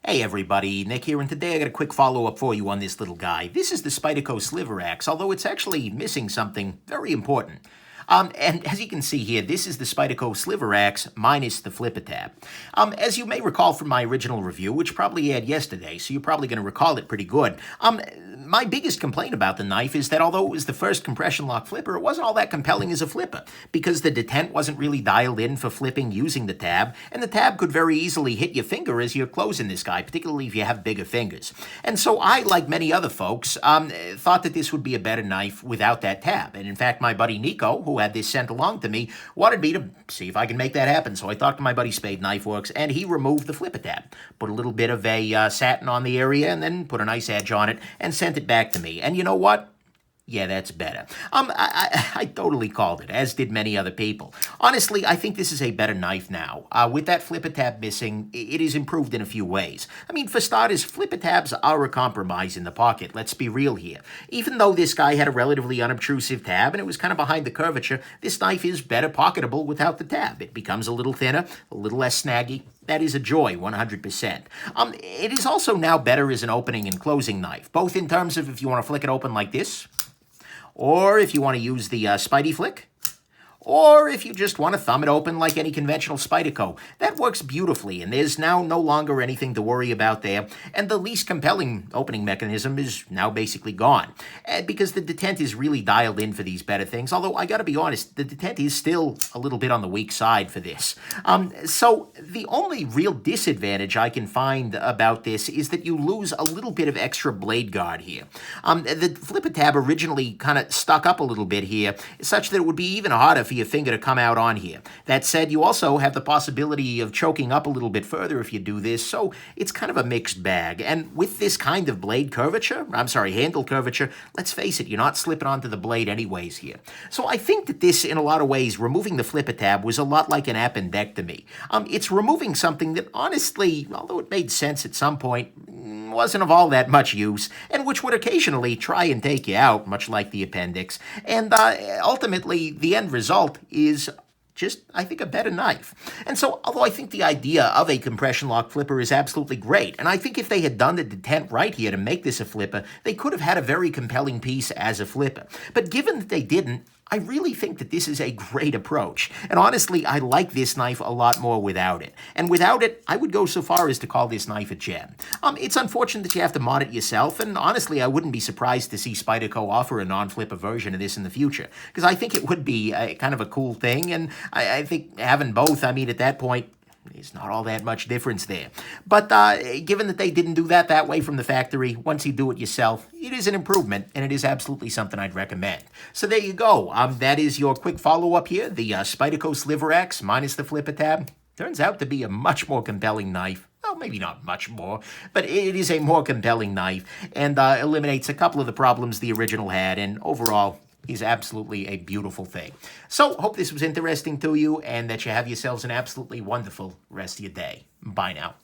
Hey everybody, Nick here, and today I got a quick follow-up for you on this little guy. This is the Spyderco Sliverax, although it's actually missing something very important. And as you can see here, this is the Spyderco Sliverax minus the flipper tab. As you may recall from my original review, which probably aired yesterday, so you're probably going to recall it pretty good, my biggest complaint about the knife is that although it was the first compression lock flipper, it wasn't all that compelling as a flipper, because the detent wasn't really dialed in for flipping using the tab, and the tab could very easily hit your finger as you're closing this guy, particularly if you have bigger fingers. And so I, like many other folks, thought that this would be a better knife without that tab. And in fact, my buddy Nico, who had this sent along to me, wanted me to see if I can make that happen. So I talked to my buddy Spade Knife Works, and he removed the flipper tab, put a little bit of a satin on the area, and then put a nice edge on it, and sent it back to me. And you know what? Yeah, that's better. I totally called it, as did many other people. Honestly, I think this is a better knife now. With that flipper tab missing, it is improved in a few ways. I mean, for starters, flipper tabs are a compromise in the pocket. Let's be real here. Even though this guy had a relatively unobtrusive tab and it was kind of behind the curvature, this knife is better pocketable without the tab. It becomes a little thinner, a little less snaggy. That is a joy, 100%. It is also now better as an opening and closing knife, both in terms of if you want to flick it open like this, or if you want to use the Spidey flick, or if you just want to thumb it open like any conventional Spyderco. That works beautifully, and there's now no longer anything to worry about there, and the least compelling opening mechanism is now basically gone, because the detent is really dialed in for these better things, although I gotta be honest, the detent is still a little bit on the weak side for this. So the only real disadvantage I can find about this is that you lose a little bit of extra blade guard here. The flipper tab originally kind of stuck up a little bit here, such that it would be even harder for your finger to come out on here. That said, you also have the possibility of choking up a little bit further if you do this, so it's kind of a mixed bag. And with this kind of handle curvature, let's face it, you're not slipping onto the blade anyways here. So I think that this, in a lot of ways, removing the flipper tab was a lot like an appendectomy. It's removing something that, honestly, although it made sense at some point, wasn't of all that much use, and which would occasionally try and take you out, much like the appendix. And ultimately, the end result is just, I think, a better knife. And so, although I think the idea of a compression lock flipper is absolutely great, and I think if they had done the detent right here to make this a flipper, they could have had a very compelling piece as a flipper. But given that they didn't, I really think that this is a great approach. And honestly, I like this knife a lot more without it. And without it, I would go so far as to call this knife a gem. It's unfortunate that you have to mod it yourself, and honestly, I wouldn't be surprised to see Spyderco offer a non-flipper version of this in the future, because I think it would be kind of a cool thing, and I think having both, I mean, at that point, there's not all that much difference there. But given that they didn't do that way from the factory, once you do it yourself, it is an improvement, and it is absolutely something I'd recommend. So there you go. That is your quick follow-up here. The Spyderco Sliverax minus the flipper tab turns out to be a much more compelling knife. Well, maybe not much more, but it is a more compelling knife, and eliminates a couple of the problems the original had, and overall is absolutely a beautiful thing. So, hope this was interesting to you, and that you have yourselves an absolutely wonderful rest of your day. Bye now.